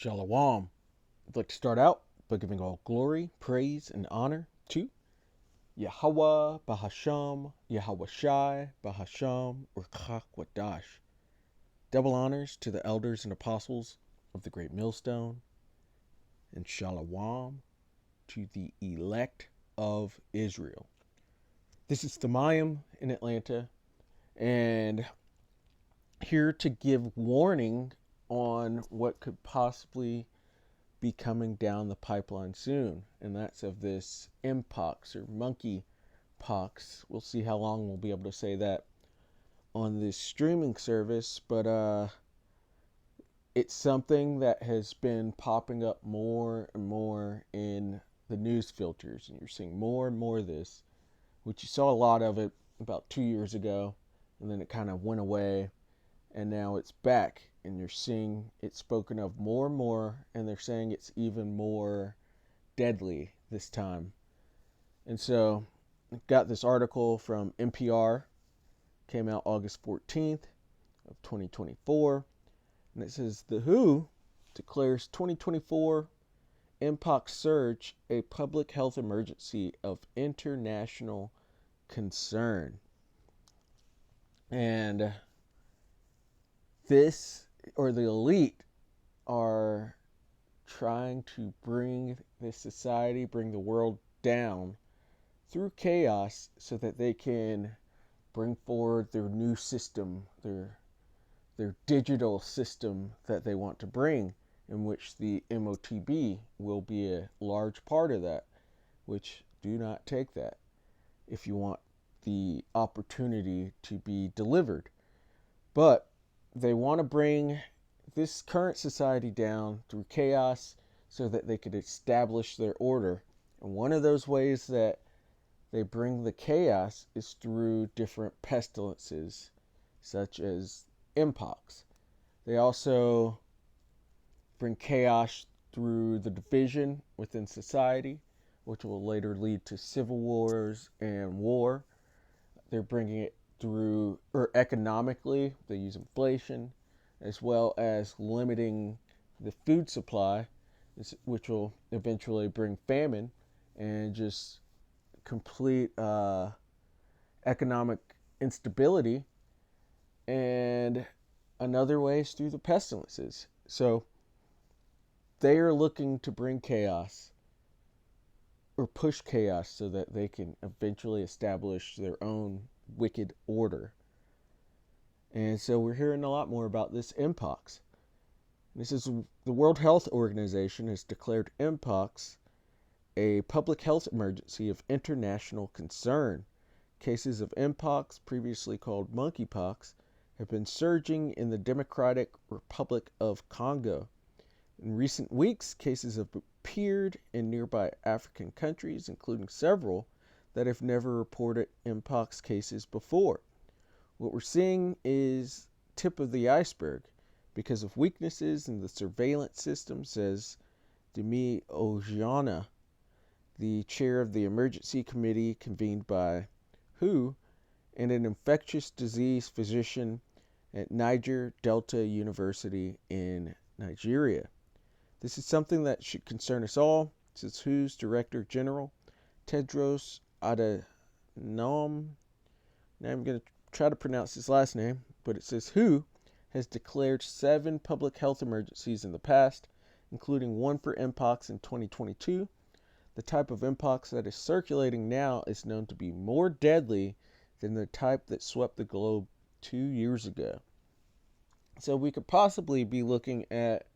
Shalom. I'd like to start out by giving all glory, praise, and honor to Yahweh Bahasham, Yahweh Shai Bahasham, Urchak Wadash. Double honors to the elders and apostles of the Great Millstone, and Shalom to the elect of Israel. This is Thamayim in Atlanta, and here to give warning on what could possibly be coming down the pipeline soon, and that's of this mpox or monkeypox. We'll see how long we'll be able to say that on this streaming service, but it's something that has been popping up more and more in the news filters, and you're seeing more and more of this, which you saw a lot of it about 2 years ago, and then it kind of went away, and now it's back, and you're seeing it spoken of more and more, and they're saying it's even more deadly this time. And so I've got this article from NPR, came out August 14th of 2024, and it says the WHO declares 2024 mpox surge a public health emergency of international concern. And this, or the elite, are trying to bring this society, bring the world down through chaos so that they can bring forward their new system, their digital system that they want to bring, in which the MOTB will be a large part of that, which do not take that if you want the opportunity to be delivered. But they want to bring this current society down through chaos so that they could establish their order. And one of those ways that they bring the chaos is through different pestilences, such as mpox. They also bring chaos through the division within society, which will later lead to civil wars and war. They're bringing it through, or economically, they use inflation, as well as limiting the food supply, which will eventually bring famine and just complete economic instability. And another way is through the pestilences. So they are looking to bring chaos or push chaos so that they can eventually establish their own wicked order. And so we're hearing a lot more about this mpox. This is the World Health Organization has declared mpox a public health emergency of international concern. Cases of mpox, previously called monkeypox, have been surging in the Democratic Republic of Congo. In recent weeks, cases have appeared in nearby African countries, including several that have never reported mpox cases before. What we're seeing is tip of the iceberg because of weaknesses in the surveillance system, says Demi Ojana, the chair of the emergency committee convened by WHO and an infectious disease physician at Niger Delta University in Nigeria. This is something that should concern us all, says WHO's Director General, Tedros Adhanom. Now I'm going to try to pronounce his last name, but it says WHO has declared 7 public health emergencies in the past, including one for mpox in 2022. The type of mpox that is circulating now is known to be more deadly than the type that swept the globe 2 years ago. So we could possibly be looking at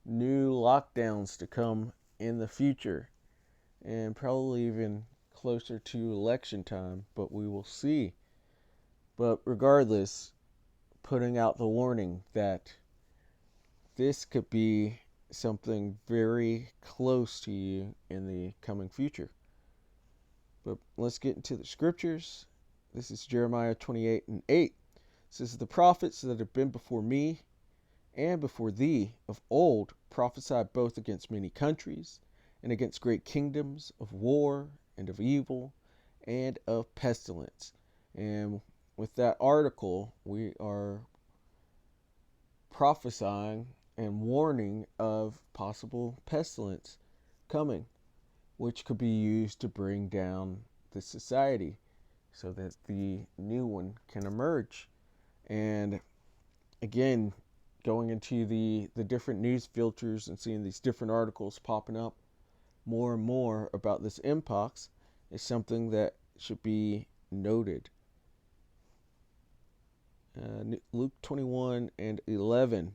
new lockdowns to come in the future, and probably even closer to election time, but we will see. But regardless, putting out the warning that this could be something very close to you in the coming future. But let's get into the scriptures. This is Jeremiah 28:8. It says, the prophets that have been before me and before thee of old prophesied both against many countries and against great kingdoms of war and of evil and of pestilence. And with that article, we are prophesying and warning of possible pestilence coming, which could be used to bring down the society so that the new one can emerge. And again, going into the different news filters and seeing these different articles popping up more and more about this mpox is something that should be noted. Luke 21 and 11.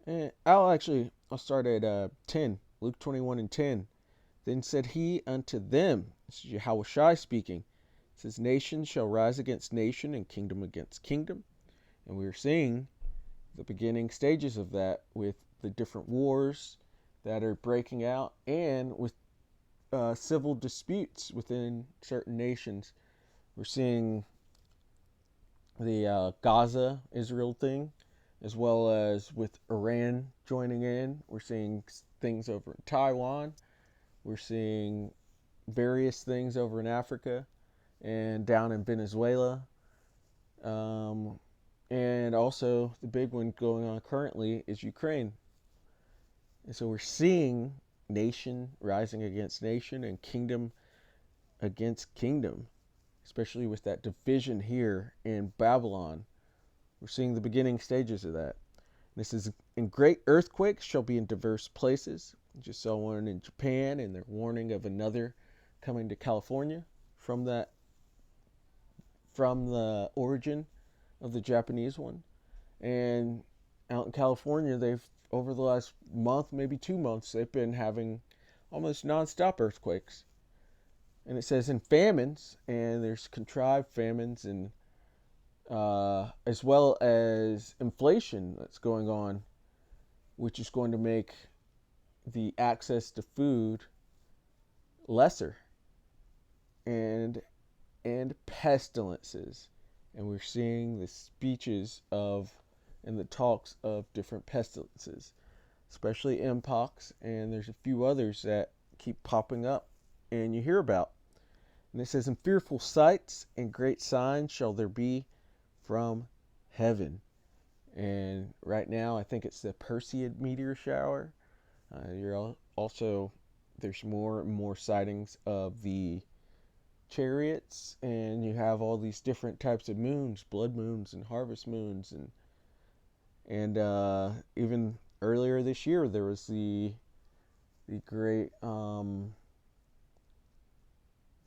And I'll start at 10. Luke 21 and 10. Then said he unto them, this is Yahushua speaking, it says, nation shall rise against nation and kingdom against kingdom. And we're seeing the beginning stages of that with the different wars that are breaking out and with civil disputes within certain nations. We're seeing the Gaza Israel thing, as well as with Iran joining in. We're seeing things over in Taiwan. We're seeing various things over in Africa and down in Venezuela. And also the big one going on currently is Ukraine. And so we're seeing nation rising against nation and kingdom against kingdom, especially with that division here in Babylon. We're seeing the beginning stages of that. This is, and great earthquakes shall be in diverse places. I just saw one in Japan, and they're warning of another coming to California from the origin of the Japanese one. And out in California, they've, over the last month, maybe 2 months, they've been having almost nonstop earthquakes. And it says in famines, and there's contrived famines, and as well as inflation that's going on, which is going to make the access to food lesser, and pestilences. And we're seeing the speeches of and the talks of different pestilences, especially mpox, and there's a few others that keep popping up and you hear about. And it says, and fearful sights and great signs shall there be from heaven. And right now, I think it's the Perseid meteor shower. You're also, there's more and more sightings of the chariots, and you have all these different types of moons, blood moons and harvest moons, and even earlier this year there was the great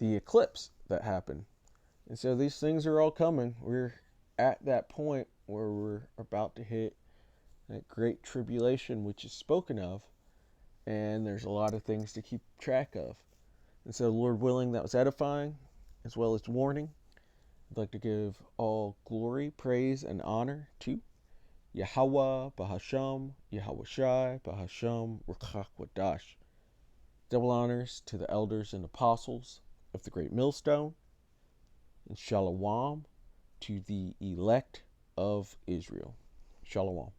the eclipse that happened. And so these things are all coming. We're at that point where we're about to hit that great tribulation, which is spoken of, and there's a lot of things to keep track of. And so, Lord willing, that was edifying as well as warning. I'd like to give all glory, praise, and honor to Yahweh, Bahasham, Yahushai, Bahasham, Ruchakwadash. Double honors to the elders and apostles of the great millstone, and shalom to the elect of Israel. Shalom.